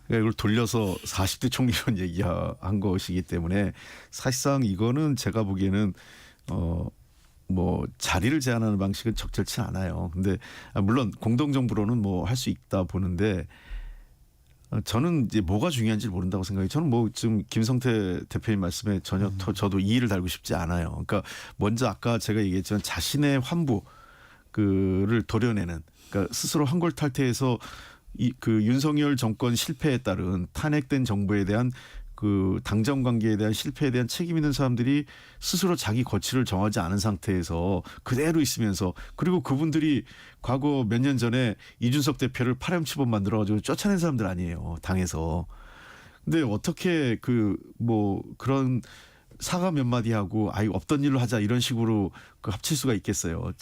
그러니까 이걸 돌려서 40대 총리론 얘기한 것이기 때문에 사실상 이거는 제가 보기에는 뭐 자리를 제한하는 방식은 적절치 않아요. 근데 물론 공동정부로는 뭐 할 수 있다 보는데 저는 이제 뭐가 중요한지 모른다고 생각해요. 저는 뭐 지금 김성태 대표님 말씀에 전혀 저도 이의를 달고 싶지 않아요. 그러니까 먼저 아까 제가 얘기했지만 자신의 환부를 도려내는 그러니까 스스로 환골탈태해서 그 윤석열 정권 실패에 따른 탄핵된 정부에 대한 그 당정 관계에 대한 실패에 대한 책임 있는 사람들이 스스로 자기 거취를 정하지 않은 상태에서 그대로 있으면서 그리고 그분들이 과거 몇 년 전에 이준석 대표를 파렴치범 만들어가지고 쫓아낸 사람들 아니에요. 당에서. 근데 어떻게 그 뭐 그런 사과 몇 마디 하고 아이 없던 일로 하자 이런 식으로 그 합칠 수가 있겠어요.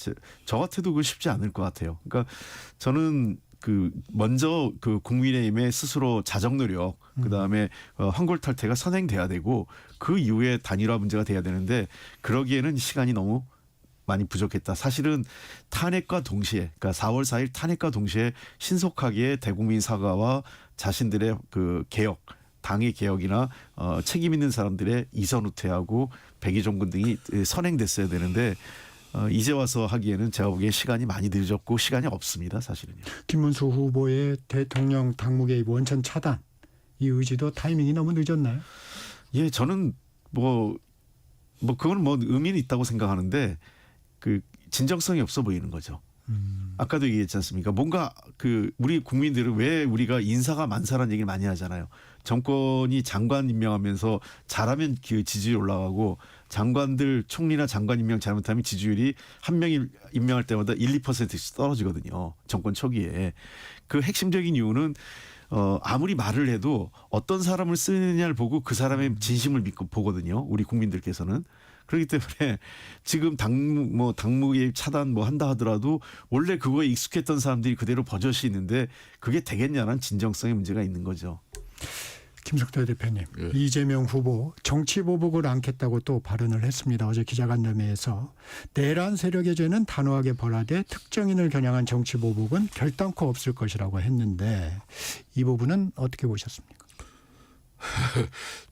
저 같아도 그거 쉽지 않을 것 같아요. 그러니까 저는 그 먼저 그 국민의힘의 스스로 자정 노력, 그다음에 황골 탈퇴가 선행돼야 되고 그 이후에 단일화 문제가 돼야 되는데 그러기에는 시간이 너무 많이 부족했다. 사실은 탄핵과 동시에, 그러니까 4월 4일 탄핵과 동시에 신속하게 대국민 사과와 자신들의 그 개혁, 당의 개혁이나 책임 있는 사람들의 이선 후퇴하고 백의종군 등이 선행됐어야 되는데 이제 와서 하기에는 제가 보기에 시간이 많이 늦었고 시간이 없습니다. 사실은요. 김문수 후보의 대통령 당무 개입 원천 차단 이 의지도 타이밍이 너무 늦었나요? 예, 저는 뭐 그건 뭐 의미는 있다고 생각하는데 그 진정성이 없어 보이는 거죠. 아까도 얘기했지 않습니까? 뭔가 그 우리 국민들은 왜 우리가 인사가 많사라는 얘기를 많이 하잖아요. 정권이 장관 임명하면서 잘하면 그 지지율이 올라가고 장관들 총리나 장관 임명 잘못하면 지지율이 한 명이 임명할 때마다 1~2%씩 떨어지거든요. 정권 초기에. 그 핵심적인 이유는 아무리 말을 해도 어떤 사람을 쓰느냐를 보고 그 사람의 진심을 믿고 보거든요. 우리 국민들께서는. 그렇기 때문에 지금 당무 개입 차단 뭐 한다 하더라도 원래 그거에 익숙했던 사람들이 그대로 버젓이 있는데 그게 되겠냐는 진정성의 문제가 있는 거죠. 김석태 대표님, 예. 이재명 후보 정치 보복을 안겠다고 또 발언을 했습니다. 어제 기자간담회에서 내란 세력의 죄는 단호하게 벌하되 특정인을 겨냥한 정치 보복은 결단코 없을 것이라고 했는데 이 부분은 어떻게 보셨습니까?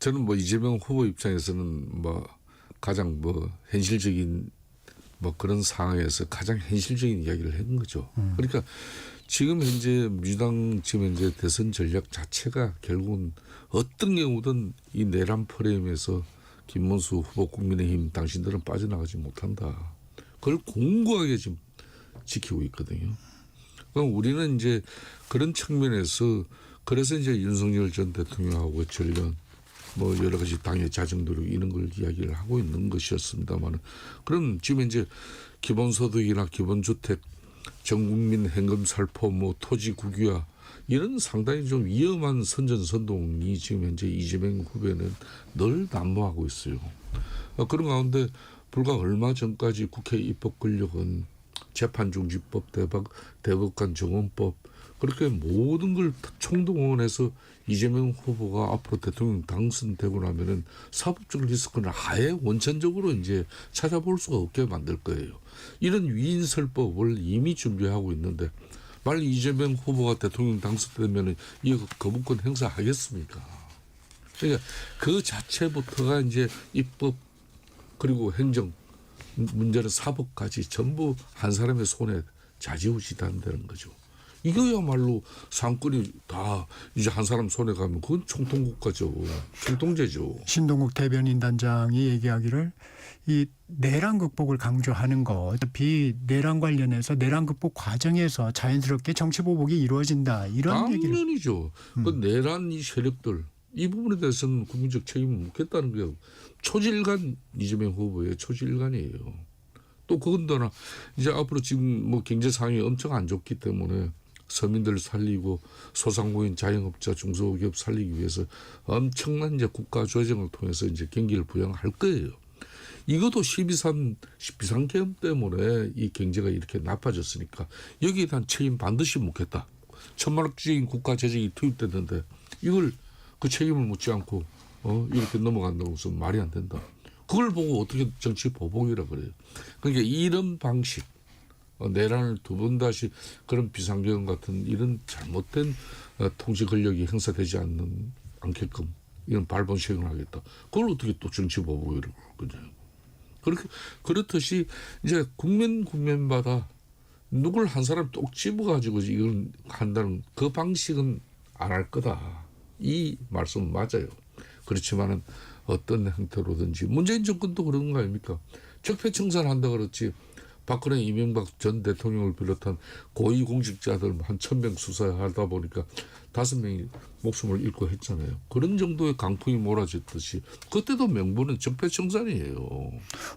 저는 뭐 이재명 후보 입장에서는 뭐 가장 뭐 현실적인 뭐 그런 상황에서 가장 현실적인 이야기를 한 거죠. 그러니까 지금 현재 민주당 지금 현재 대선 전략 자체가 결국은 어떤 경우든 이 내란 프레임에서 김문수 후보 국민의힘 당신들은 빠져나가지 못한다. 그걸 공고하게 지금 지키고 있거든요. 그럼 우리는 이제 그런 측면에서 그래서 이제 윤석열 전 대통령하고 전련 뭐 여러 가지 당의 자정 노력 이런 걸 이야기를 하고 있는 것이었습니다만 그럼 지금 이제 기본소득이나 기본주택 전국민 현금 살포 뭐 토지 국유화 이런 상당히 좀 위험한 선전선동이 지금 현재 이재명 후보는 늘 난무하고 있어요. 그런 가운데 불과 얼마 전까지 국회 입법권력은 재판중지법, 대법관 정원법 그렇게 모든 걸 총동원해서 이재명 후보가 앞으로 대통령 당선되고 나면은 사법적 리스크는 아예 원천적으로 이제 찾아볼 수가 없게 만들 거예요. 이런 위인설법을 이미 준비하고 있는데 만약 이재명 후보가 대통령 당선되면은 이 거부권 행사하겠습니까? 그러니까 그 자체부터가 이제 입법 그리고 행정 문제는 사법까지 전부 한 사람의 손에 좌지우지된다는 거죠. 이거야말로 상권이 다 이제 한 사람 손에 가면 그건 총통국가죠. 총통제죠. 신동국 대변인 단장이 얘기하기를 이 내란 극복을 강조하는 거 어차피 내란 관련해서 내란 극복 과정에서 자연스럽게 정치 보복이 이루어진다 이런 얘기를. 당연히죠. 그 내란 이 세력들 이 부분에 대해서는 국민적 책임을 묻겠다는 게 초질간 이재명 후보의 초질간이에요. 또 그건더나 이제 앞으로 지금 뭐 경제 상황이 엄청 안 좋기 때문에 서민들 살리고 소상공인 자영업자 중소기업 살리기 위해서 엄청난 이제 국가 조정을 통해서 이제 경기를 부양할 거예요. 이것도 12.3 비상계엄 때문에 이 경제가 이렇게 나빠졌으니까 여기에 대한 책임 반드시 묻겠다. 천만억짜리 국가 재정이 투입됐는데 이걸 그 책임을 묻지 않고 이렇게 넘어간다고 해서 말이 안 된다. 그걸 보고 어떻게 정치 보복이라 그래요. 그러니까 이런 방식 내란을 두 번 다시 그런 비상계엄 같은 이런 잘못된 통치 권력이 행사되지 않게끔 이런 발본 시행을 하겠다. 그걸 어떻게 또 정치 보복이라고 그러냐. 그렇듯이 이제 국민마다 누굴 한 사람 똑 집어가지고 이걸 한다는 그 방식은 안 할 거다. 이 말씀은 맞아요. 그렇지만은 어떤 형태로든지 문재인 정권도 그런 거 아닙니까? 적폐청산한다 그렇지. 박근혜 이명박 전 대통령을 비롯한 고위공직자들 한 1,000명 수사하다 보니까 5명이 목숨을 잃고 했잖아요. 그런 정도의 강풍이 몰아쳤듯이 그때도 명분은 적폐청산이에요.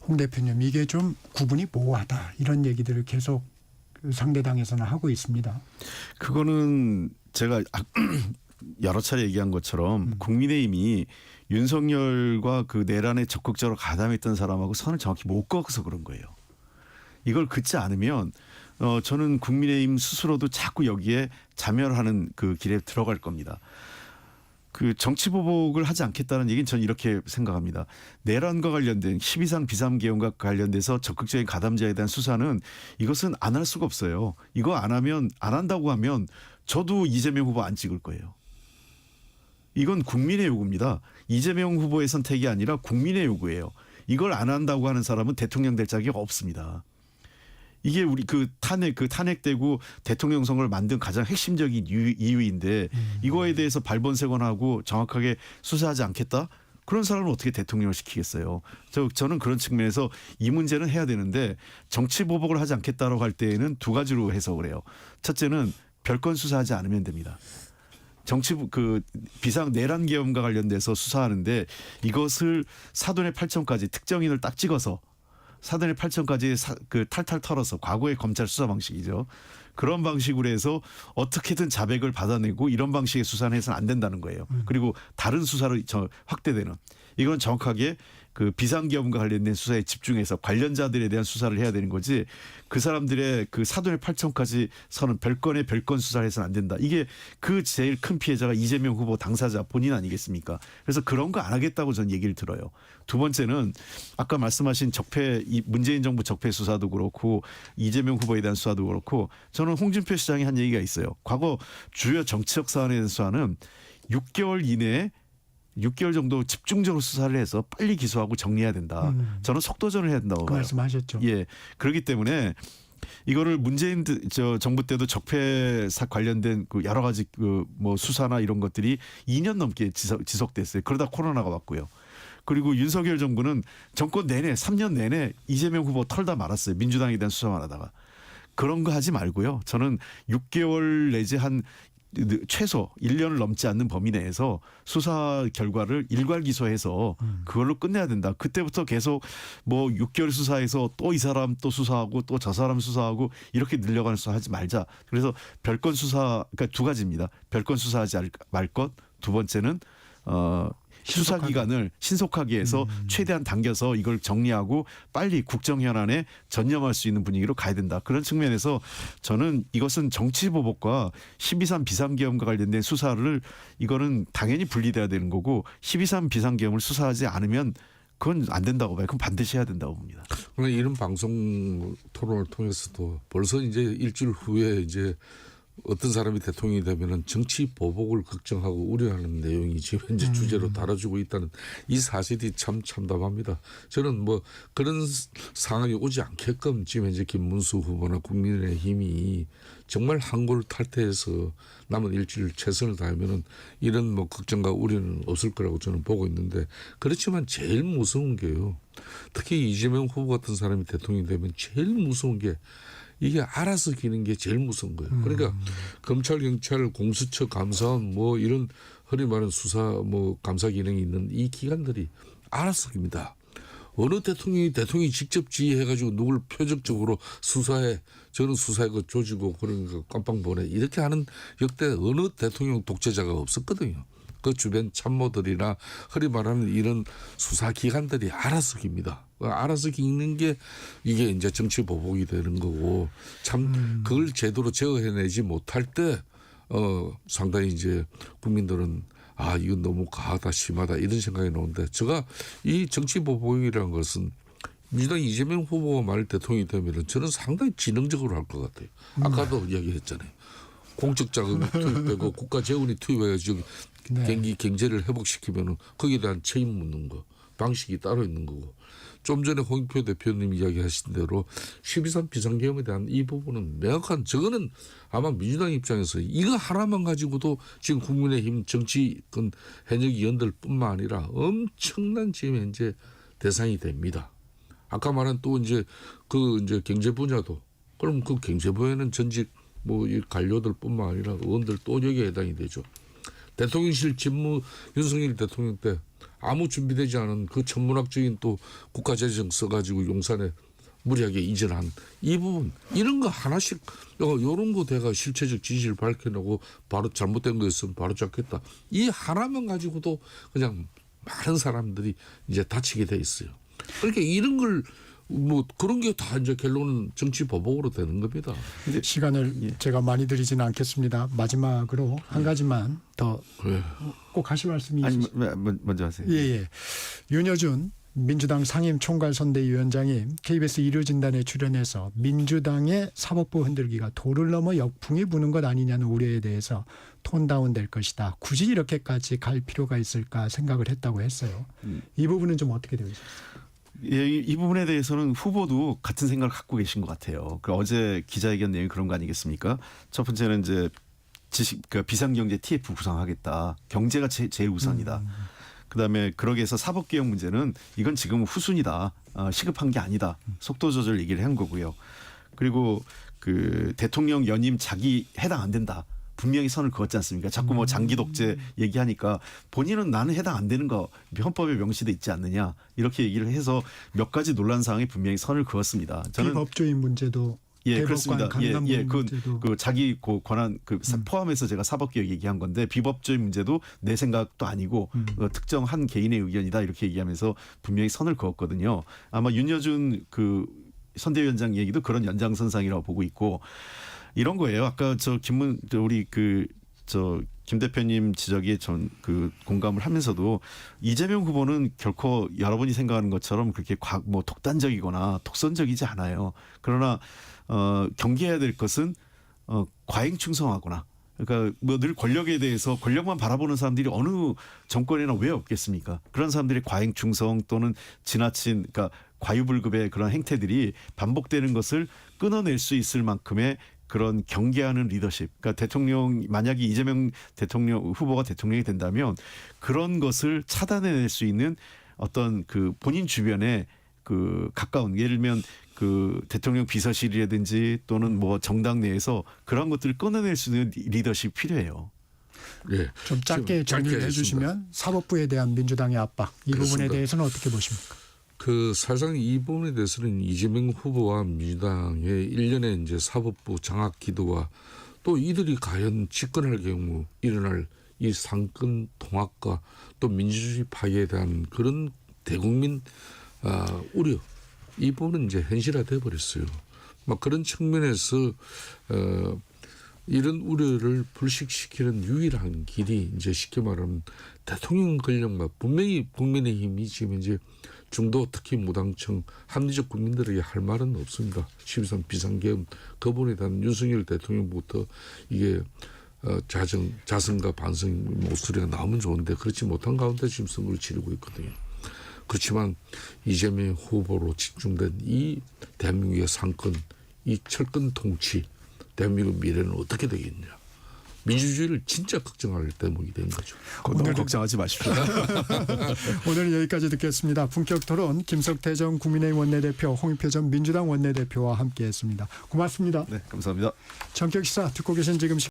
홍 대표님 이게 좀 구분이 모호하다 이런 얘기들을 계속 상대당에서는 하고 있습니다. 그거는 제가 여러 차례 얘기한 것처럼 국민의힘이 윤석열과 그 내란에 적극적으로 가담했던 사람하고 선을 정확히 못 그어서 그런 거예요. 이걸 긋지 않으면 저는 국민의힘 스스로도 자꾸 여기에 자멸하는 그 길에 들어갈 겁니다. 그 정치 보복을 하지 않겠다는 얘기는 저는 이렇게 생각합니다. 내란과 관련된 12.3 비상계엄과 관련돼서 적극적인 가담자에 대한 수사는 이것은 안 할 수가 없어요. 이거 안 한다고 하면 저도 이재명 후보 안 찍을 거예요. 이건 국민의 요구입니다. 이재명 후보의 선택이 아니라 국민의 요구예요. 이걸 안 한다고 하는 사람은 대통령 될 자격이 없습니다. 이게 우리 탄핵되고 대통령 선거를 만든 가장 핵심적인 이유인데 이거에 대해서 발본색원하고 정확하게 수사하지 않겠다? 그런 사람을 어떻게 대통령을 시키겠어요? 저는 그런 측면에서 이 문제는 해야 되는데 정치 보복을 하지 않겠다라고 할 때에는 두 가지로 해석을 해요. 첫째는 별건 수사하지 않으면 됩니다. 비상 내란 계엄과 관련돼서 수사하는데 이것을 사돈의 8촌까지 특정인을 딱 찍어서 사돈의 8촌까지 탈탈 털어서 과거의 검찰 수사 방식이죠. 그런 방식으로 해서 어떻게든 자백을 받아내고 이런 방식의 수사는 해서는 안 된다는 거예요. 그리고 다른 수사로 확대되는. 이건 정확하게 그 비상계엄과 관련된 수사에 집중해서 관련자들에 대한 수사를 해야 되는 거지 그 사람들의 그 사돈의 8촌까지 서는 별건 수사를 해서는 안 된다. 이게 그 제일 큰 피해자가 이재명 후보 당사자 본인 아니겠습니까? 그래서 그런 거 안 하겠다고 저는 얘기를 들어요. 두 번째는 아까 말씀하신 문재인 정부 적폐 수사도 그렇고 이재명 후보에 대한 수사도 그렇고 저는 홍준표 시장이 한 얘기가 있어요. 과거 주요 정치적 사안에 대한 수사는 6개월 이내에 6개월 정도 집중적으로 수사를 해서 빨리 기소하고 정리해야 된다. 저는 속도전을 해야 된다고 그 봐요. 말씀하셨죠. 예, 그렇기 때문에 이거를 문재인 정부 때도 적폐 관련된 그 여러 가지 뭐 수사나 이런 것들이 2년 넘게 지속됐어요. 그러다 코로나가 왔고요. 그리고 윤석열 정부는 정권 내내 3년 내내 이재명 후보 털다 말았어요. 민주당에 대한 수사만 하다가. 그런 거 하지 말고요. 저는 6개월 내지 한 최소 1년을 넘지 않는 범위 내에서 수사 결과를 일괄 기소해서 그걸로 끝내야 된다. 그때부터 계속 뭐 6개월 수사해서 또 이 사람 또 수사하고 또 저 사람 수사하고 이렇게 늘려가는 수사 하지 말자. 그래서 별건 수사 그러니까 두 가지입니다. 별건 수사하지 말 것. 두 번째는 수사 기간을 신속하게 해서 최대한 당겨서 이걸 정리하고 빨리 국정 현안에 전념할 수 있는 분위기로 가야 된다. 그런 측면에서 저는 이것은 정치 보복과 12.3 비상계엄과 관련된 수사를 이거는 당연히 분리돼야 되는 거고 12.3 비상계엄을 수사하지 않으면 그건 안 된다고 봐요. 그건 반드시 해야 된다고 봅니다. 그러나 이런 방송 토론을 통해서도 벌써 이제 일주일 후에 이제 어떤 사람이 대통령이 되면은 정치 보복을 걱정하고 우려하는 내용이 지금 현재 주제로 다뤄지고 있다는 이 사실이 참 참담합니다. 저는 뭐 그런 상황이 오지 않게끔 지금 현재 김문수 후보나 국민의힘이 정말 항고를 탈퇴해서 남은 일주일 최선을 다하면은 이런 뭐 걱정과 우려는 없을 거라고 저는 보고 있는데 그렇지만 제일 무서운 게요. 특히 이재명 후보 같은 사람이 대통령이 되면 제일 무서운 게 이게 알아서 기는 게 제일 무서운 거예요. 그러니까 검찰, 경찰, 공수처, 감사원 뭐 이런 흔히 말하는 수사 뭐 감사 기능이 있는 이 기관들이 알아서 깁니다. 어느 대통령이 직접 지휘해가지고 누굴 표적적으로 수사해 저는 수사에 그 조지고 그런 거 깜빵 보내 이렇게 하는 역대 어느 대통령 독재자가 없었거든요. 그 주변 참모들이나 흔히 말하는 이런 수사기관들이 알아서 깁니다. 알아서 기는 게 이게 이제 정치 보복이 되는 거고 참 그걸 제대로 제어해내지 못할 때 상당히 이제 국민들은 아 이건 너무 과하다 심하다 이런 생각이 나오는데 제가 이 정치 보복이라는 것은 민주당 이재명 후보가 만일 대통령이 되면 저는 상당히 지능적으로 할 것 같아요. 아까도 이야기했잖아요. 공적 자금이 투입되고 국가 재원이 투입해가지고 경제를 회복시키면 거기에 대한 책임 묻는 거 방식이 따로 있는 거고 좀 전에 홍익표 대표님 이야기하신 대로 12.3 비상계엄에 대한 이 부분은 명확한 저거는 아마 민주당 입장에서 이거 하나만 가지고도 지금 국민의힘 정치권 현역 의원들 뿐만 아니라 엄청난 지금 현재 대상이 됩니다. 아까 말한 또 이제 그 이제 경제 분야도 그럼 그 경제 분야는 전직 뭐 이 관료들뿐만 아니라 의원들 또 여기에 해당이 되죠. 대통령실 직무 윤석열 대통령 때 아무 준비되지 않은 그 천문학적인 또 국가재정 써가지고 용산에 무리하게 이전한 이 부분 이런 거 하나씩 이런 거 내가 실체적 진실을 밝혀내고 바로 잘못된 거였으면 바로 잡겠다. 이 하나만 가지고도 그냥 많은 사람들이 이제 다치게 돼 있어요. 그러니까 이런 걸 뭐 그런 게 다 이제 결론은 정치 보복으로 되는 겁니다. 시간을 제가 많이 드리지는 않겠습니다. 마지막으로 한 가지만 더 꼭 하실 말씀이 아니 있으시죠? 먼저 하세요. 예. 윤여준 민주당 상임총괄선대위원장이 KBS 일요진단에 출연해서 민주당의 사법부 흔들기가 도를 넘어 역풍이 부는 것 아니냐는 우려에 대해서 톤다운 될 것이다. 굳이 이렇게까지 갈 필요가 있을까 생각을 했다고 했어요. 이 부분은 좀 어떻게 되고 있습니까? 예, 이 부분에 대해서는 후보도 같은 생각을 갖고 계신 것 같아요. 그 어제 기자회견 내용이 그런 거 아니겠습니까? 첫 번째는 이제 비상경제 TF 구성하겠다. 경제가 제일 우선이다. 그다음에 그러기 위해서 사법개혁 문제는 이건 지금 후순이다. 시급한 게 아니다. 속도 조절 얘기를 한 거고요. 그리고 그 대통령 연임 자기 해당 안 된다. 분명히 선을 그었지 않습니까? 자꾸 뭐 장기 독재 얘기하니까 본인은 나는 해당 안 되는 거 헌법에 명시돼 있지 않느냐 이렇게 얘기를 해서 몇 가지 논란 사항에 분명히 선을 그었습니다. 저는 비법조인 문제도 예, 그렇습니다. 문제도 그 자기 권한 포함해서 제가 사법개혁 얘기한 건데 비법적인 문제도 내 생각도 아니고 특정 한 개인의 의견이다 이렇게 얘기하면서 분명히 선을 그었거든요. 아마 윤여준 그 선대위원장 얘기도 그런 연장선상이라고 보고 있고 이런 거예요. 아까 우리 김 대표님 지적에 전 그 공감을 하면서도 이재명 후보는 결코 여러분이 생각하는 것처럼 그렇게 뭐 독단적이거나 독선적이지 않아요. 그러나 경계해야 될 것은 과잉 충성하거나 그러니까 뭐 늘 권력에 대해서 권력만 바라보는 사람들이 어느 정권에나 왜 없겠습니까? 그런 사람들의 과잉 충성 또는 지나친 그러니까 과유불급의 그런 행태들이 반복되는 것을 끊어낼 수 있을 만큼의 그런 경계하는 리더십. 그러니까 만약에 이재명 대통령 후보가 대통령이 된다면 그런 것을 차단해낼 수 있는 어떤 그 본인 주변에 그 가까운 예를 들면 그 대통령 비서실이라든지 또는 뭐 정당 내에서 그런 것들을 끊어낼 수 있는 리더십이 필요해요. 예. 좀 짧게 정리를 해주시면 사법부에 대한 민주당의 압박 이 그렇습니다. 부분에 대해서는 어떻게 보십니까? 사실상 이 부분에 대해서는 이재명 후보와 민주당의 일련의 이제 사법부 장악 기도와 또 이들이 과연 집권할 경우 일어날 이 상권 통합과 또 민주주의 파괴에 대한 그런 대국민 우려 이 부분은 이제 현실화돼 버렸어요. 막 그런 측면에서 이런 우려를 불식시키는 유일한 길이 이제 쉽게 말하면 대통령 권력만 분명히 국민의힘이 지금 이제 중도 특히 무당층 합리적 국민들에게 할 말은 없습니다. 12.3 비상계엄 그 부분에 대한 윤석열 대통령부터 이게 자성과 반성 목소리가 나오면 좋은데 그렇지 못한 가운데 지금 선거를 치르고 있거든요. 그렇지만 이재명 후보로 집중된 이 대한민국의 상권, 이 철권 통치, 대한민국 미래는 어떻게 되겠냐. 민주주의를 진짜 걱정할 대목이 된 거죠. 너무 걱정하지 마십시오. 오늘은 여기까지 듣겠습니다. 품격 토론 김석태 전 국민의힘 원내대표, 홍익표 전 민주당 원내대표와 함께했습니다. 고맙습니다. 네, 감사합니다. 전격 시사 듣고 계신 지금